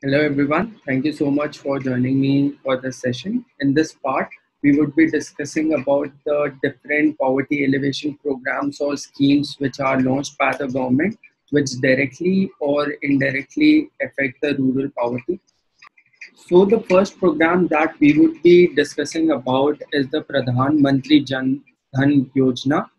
Hello everyone, thank you so much for joining me for this session. In this part, we would be discussing about the different poverty elevation programs or schemes which are launched by the government, which directly or indirectly affect the rural poverty. So the first program that we would be discussing about is the Pradhan Mantri Jan Dhan Yojna.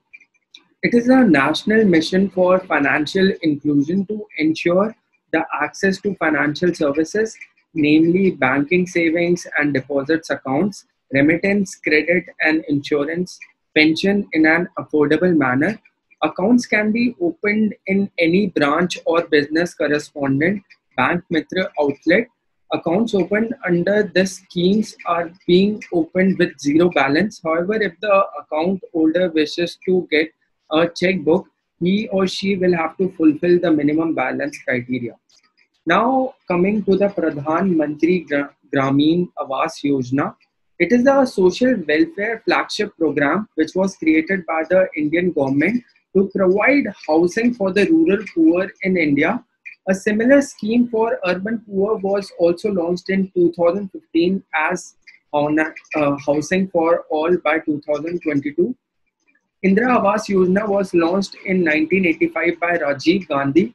It is a national mission for financial inclusion to ensure the access to financial services, namely banking, savings, and deposits accounts, remittance, credit, and insurance, pension in an affordable manner. Accounts can be opened in any branch or business correspondent bank mitra outlet. Accounts opened under this schemes are being opened with zero balance. However, if the account holder wishes to get a checkbook, he or she will have to fulfill the minimum balance criteria. Now, coming to the Pradhan Mantri Gramin Awas Yojna, it is a social welfare flagship program which was created by the Indian government to provide housing for the rural poor in India. A similar scheme for urban poor was also launched in 2015 as Housing for All by 2022. Indira Awas Yojana was launched in 1985 by Rajiv Gandhi,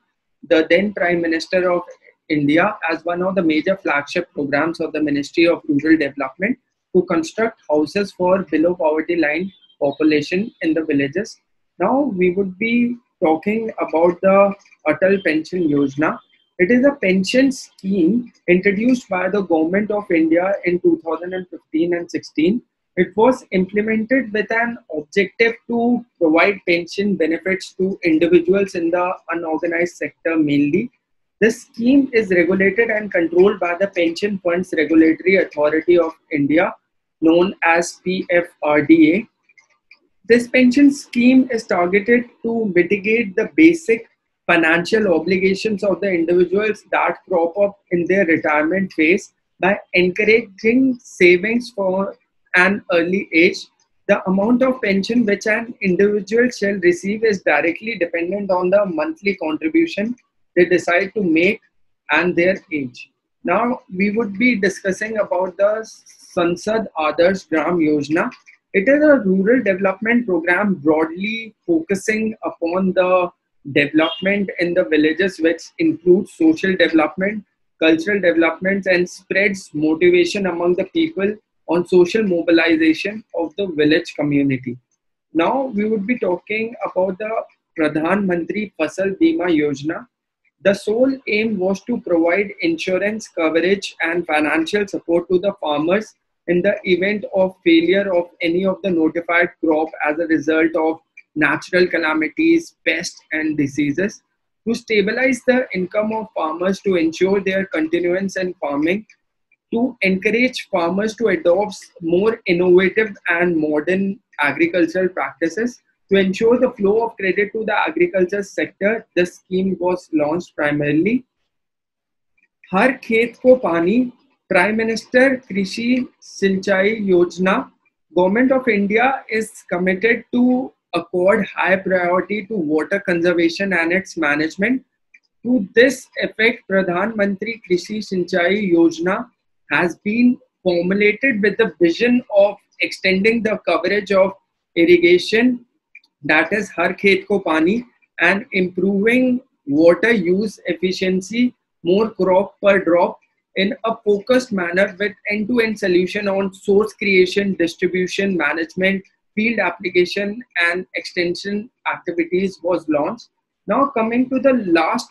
the then Prime Minister of India, as one of the major flagship programs of the Ministry of Rural Development to construct houses for below poverty line population in the villages. Now we would be talking about the Atal Pension Yojana. It is a pension scheme introduced by the Government of India in 2015 and 16. It was implemented with an objective to provide pension benefits to individuals in the unorganized sector mainly. This scheme is regulated and controlled by the Pension Funds Regulatory Authority of India, known as PFRDA. This pension scheme is targeted to mitigate the basic financial obligations of the individuals that crop up in their retirement phase by encouraging savings for an early age. The amount of pension which an individual shall receive is directly dependent on the monthly contribution they decide to make and their age. Now we would be discussing about the Sansad Adarsh Gram Yojana. It is a rural development program broadly focusing upon the development in the villages, which includes social development, cultural developments, and spreads motivation among the people on social mobilization of the village community. Now we would be talking about the Pradhan Mantri Fasal Bima Yojana. The sole aim was to provide insurance coverage and financial support to the farmers in the event of failure of any of the notified crop as a result of natural calamities, pests, and diseases. To stabilize the income of farmers to ensure their continuance in farming, to encourage farmers to adopt more innovative and modern agricultural practices. To ensure the flow of credit to the agriculture sector, this scheme was launched primarily. हर खेत को पानी Prime Minister Krishi Sinchai Yojana. Government of India is committed to accord high priority to water conservation and its management. To this effect, Pradhan Mantri Krishi Sinchai Yojana has been formulated with the vision of extending the coverage of irrigation, that is Har Khet Ko Pani, and improving water use efficiency, more crop per drop, in a focused manner with end-to-end solution on source creation, distribution, management, field application, and extension activities was launched. Now coming to the last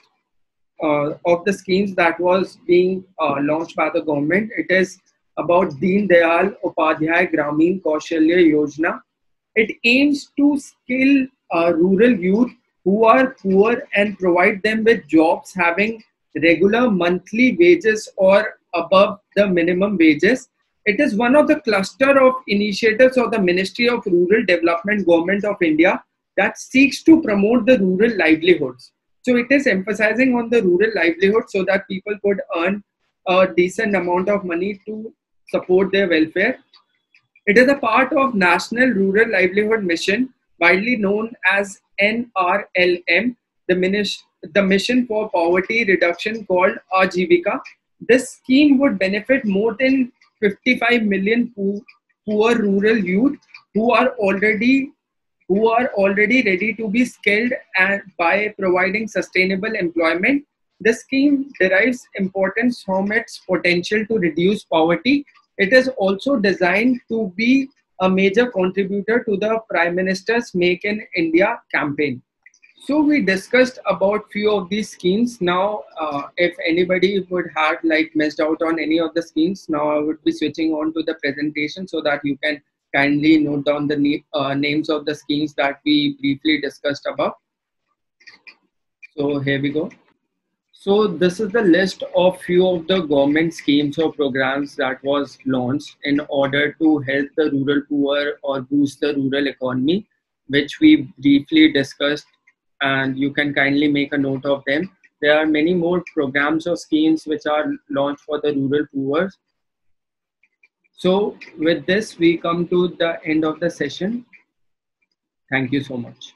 of the schemes that was being launched by the government, it is about Deen Dayal Upadhyay Gramin Kaushalya Yojana. It aims to skill rural youth who are poor and provide them with jobs having regular monthly wages or above the minimum wages. It is one of the cluster of initiatives of the Ministry of Rural Development, Government of India, that seeks to promote the rural livelihoods. So it is emphasizing on the rural livelihood so that people could earn a decent amount of money to support their welfare. It is a part of National Rural Livelihood Mission, widely known as NRLM, the mission for poverty reduction called Ajivika. This scheme would benefit more than 55 million poor rural youth who are already ready to be skilled, and by providing sustainable employment. The scheme derives importance from its potential to reduce poverty. It is also designed to be a major contributor to the Prime Minister's Make in India campaign. So we discussed about few of these schemes. Now, if anybody would have like missed out on any of the schemes, now I would be switching on to the presentation so that you can kindly note down the names of the schemes that we briefly discussed about. So here we go. So this is the list of few of the government schemes or programs that was launched in order to help the rural poor or boost the rural economy, which we briefly discussed, and you can kindly make a note of them. There are many more programs or schemes which are launched for the rural poor. So with this, we come to the end of the session. Thank you so much.